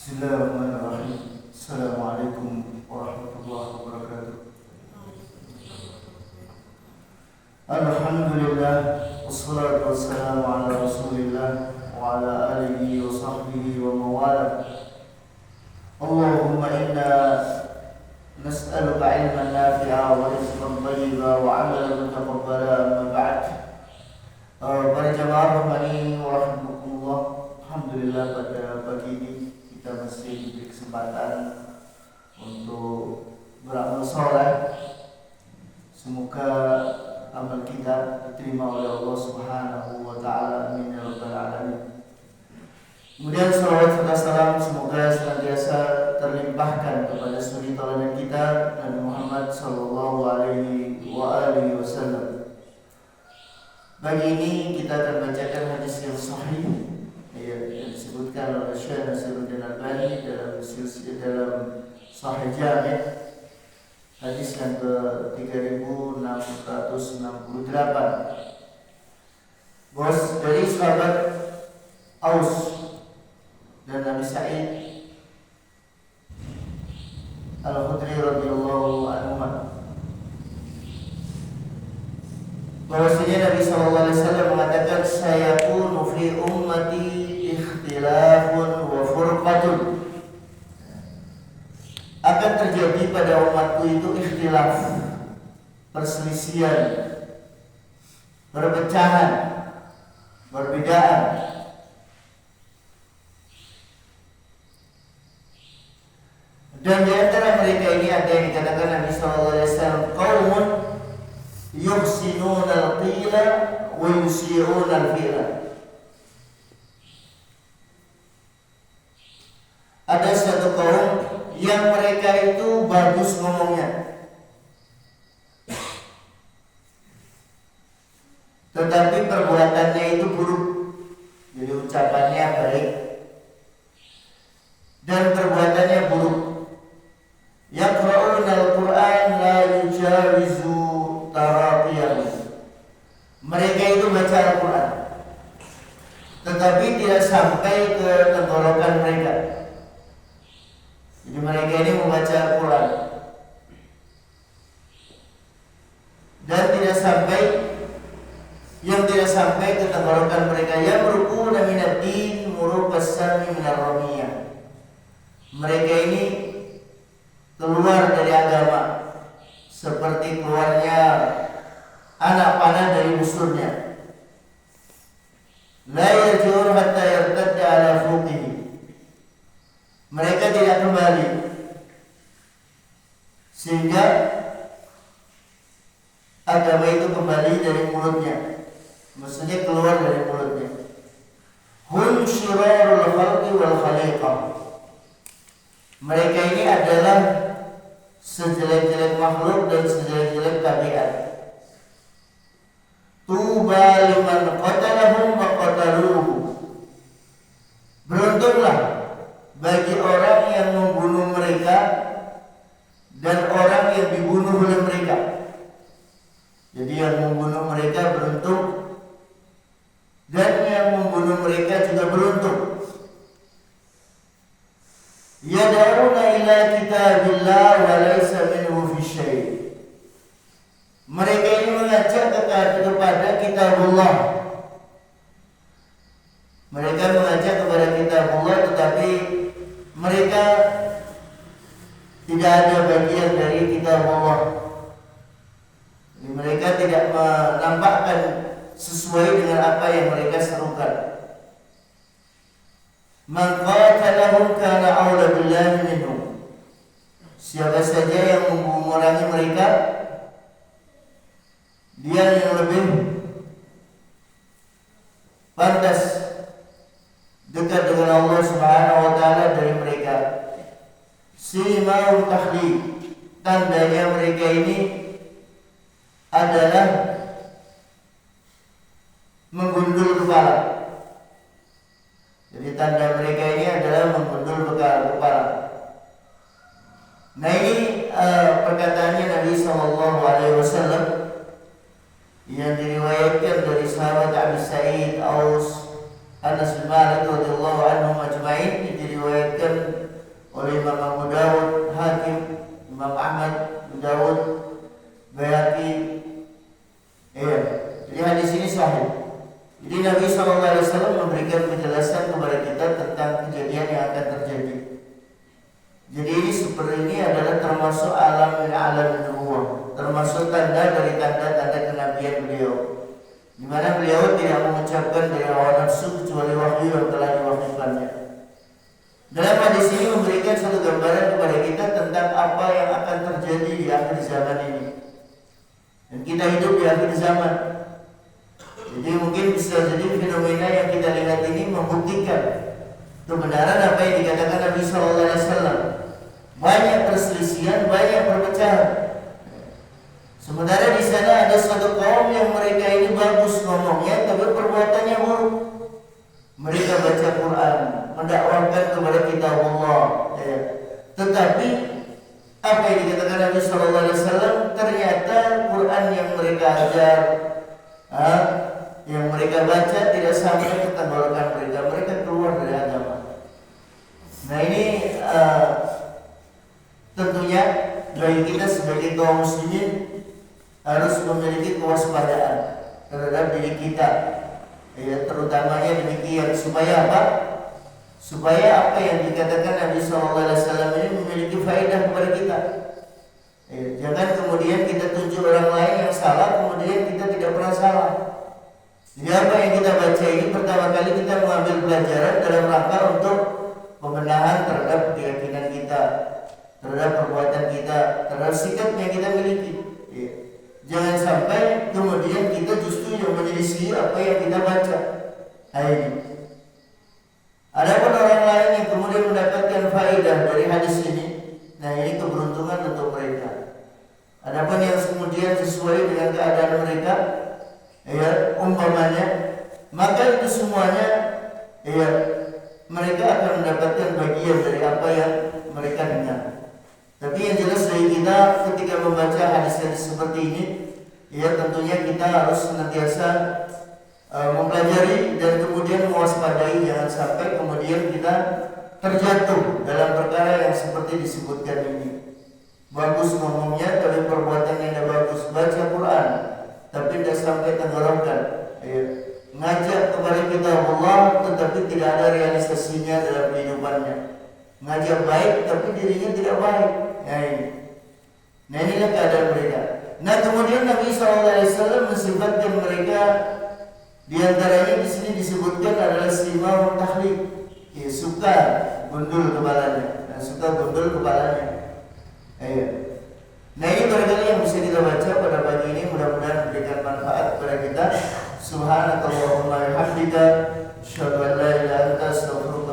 Bismillahirrahmanirrahim. Assalamualaikum warahmatullahi wabarakatuh. Alhamdulillah, wassalatu wassalamu ala rasulillah wa ala alihi wa sahbihi wa mawala. Allahumma inna nas'aluka ilman nafi'a wa rizqan thayyiba wa 'amalan mutaqabbala, amma ba'd. Para jamaah rahmani wa rahimakumullah, alhamdulillah pada pagi ini kita masih diberi kesempatan untuk beramal soleh. Semoga amal kita diterima oleh Allah Subhanahu wa taala. Amin ya rabbal alamin. Kemudian salawat serta salam semoga senantiasa terlimpahkan kepada suri tauladan kita Nabi Muhammad sallallahu alaihi wa alihi wasallam. Pagi ini kita akan bacakan hadis yang sahih yang disebutkan oleh Syekh Nasiruddin Albani dalam Sahih Jami', hadis yang ke-3668. Bos dari sahabat Aus dan Nabi Sa'id Al-Khudri radhiyallahu anhu, bahwasanya Nabi sallallahu alaihi wasallam mengatakan, sayakunu fi ummati ikhtilafun wa furqatun. Akan terjadi pada umatku itu ikhtilaf, perselisihan, perpecahan, perbedaan. Dan di antara mereka ini ada yang dikatakan Nabi sallallahu alaihi wasallam, qaumun yuhsinuna al-qila wa yusi'una al-fi'la. Ada satu kaum yang mereka itu bagus ngomongnya, tetapi perbuatannya itu buruk. Jadi ucapannya baik dan perbuatannya buruk. Yaqra'una al-Qur'an la yujawizu taraqiyahum. Mereka itu baca Al-Quran tetapi tidak sampai ke tenggorokan mereka. Jadi mereka ini membaca Al-Quran dan tidak sampai ke tenggorokan mereka. Yang merukuna minad din muruqas-sami minar ramiyah. Mereka ini keluar dari agama seperti keluarnya anak panah dari busurnya. La yarji'un hatta yartadda ala fuqihi. Mereka tidak kembali sehingga agama itu kembali dari mulutnya, maksudnya keluar dari mulutnya. Hum syirarul khalqi wal khaliqah. Mereka ini adalah sejelek-jelek makhluk dan sejelek-jelek tabiat. Tuba liman qatalahum wa qataluhu. Beruntunglah bagi orang yang membunuh mereka dan orang yang dibunuh oleh mereka. Jadi yang membunuh mereka beruntung dan yang membunuh mereka juga beruntung. Yad'una ila kitabillah wa laysa minhu fi syai'. Mereka ini mengajak kepada kitabullah. Mereka mengajak kepada kitabullah tetapi mereka tidak ada bagian dari kitabullah. Jadi mereka tidak menampakkan sesuai dengan apa yang mereka serukan. Man qatalahum kana aula billahi minhum. Siapa saja yang memerangi mereka, dia yang lebih pantas dekat dengan Allah Subhanahu wa taala dari mereka. Simau tahlid, tandanya mereka ini adalah menggundul kepala. Jadi tanda mereka ini adalah menggundul kepala. Nah ini perkataannya Nabi sallallahu alaihi wasallam yang diriwayatkan dari sahabat Abi Sa'id, Aus, Anas bin Malik radhiyallahu anhu majma'in, diriwayatkan kepada kita tentang kejadian yang akan terjadi. Jadi ini seperti ini adalah termasuk alam nubuwah, termasuk tanda dari tanda-tanda kenabian beliau, di mana beliau tidak mengucapkan dari hawa nafsu kecuali wahyu yang telah diwahyukannya. Dalam hadis ini memberikan satu gambaran kepada kita tentang apa yang akan terjadi di akhir zaman ini. Dan kita hidup di akhir zaman. Jadi mungkin bisa jadi fenomena yang kita lihat ini membuktikan kebenaran apa yang dikatakan Nabi SAW. Banyak perselisihan, banyak perpecahan. Sementara di sana ada suatu kaum yang mereka ini bagus ngomongnya, tapi perbuatannya buruk. Mereka baca Quran, mendakwahkan kepada kitab Allah, ya. Tetapi apa yang dikatakan Nabi SAW, ternyata Quran yang mereka ajar, yang mereka baca tidak sampai ke tenggorokan mereka. Mereka keluar dari agama. Nah ini tentunya bagi kita sebagai kaum muslimin harus memiliki kewaspadaan terhadap diri kita, ya, terutamanya demikian supaya apa? Supaya apa yang dikatakan Nabi SAW ini memiliki faedah kepada kita. Jangan kemudian kita tunjuk orang lain yang salah, kemudian kita tidak pernah salah. Jadi apa yang kita baca ini pertama kali kita mengambil pelajaran dalam rangka untuk pembenahan terhadap keyakinan kita, terhadap perbuatan kita, terhadap sikap yang kita miliki. Jangan sampai kemudian kita justru yang menyelisih apa yang kita baca. Adapun orang lain yang kemudian mendapatkan faedah dari hadis ini, nah ini keberuntungan untuk mereka. Adapun yang kemudian sesuai dengan keadaan mereka, ya umpamanya, maka itu semuanya, ya mereka akan mendapatkan bagian dari apa yang mereka dengar. Tapi yang jelas dari kita ketika membaca hadis-hadis seperti ini, ya tentunya kita harus senantiasa mempelajari dan kemudian mewaspadai, jangan sampai kemudian kita terjatuh dalam perkara yang seperti disebutkan ini. Bagus ngomongnya tapi perbuatannya tidak bagus, baca Quran tapi tidak sampai tenggorokan, ya. Ngajak kepada kitab Allah tetapi tidak ada realisasinya dalam kehidupannya. Ngajak baik tapi dirinya tidak baik. Nah inilah keadaan mereka. Nah kemudian Nabi SAW mensifatkan mereka, di antaranya di sini disebutkan adalah simahun tahlib, ya, suka gundul kepalanya, suka gundul kepalanya. Nah ini barangkali yang bisa kita baca pada pagi ini, mudah-mudahan memberikan manfaat kepada kita. Subhanakallahumma wa bihamdika, asyhadu an la ilaha illa anta, astaghfiruka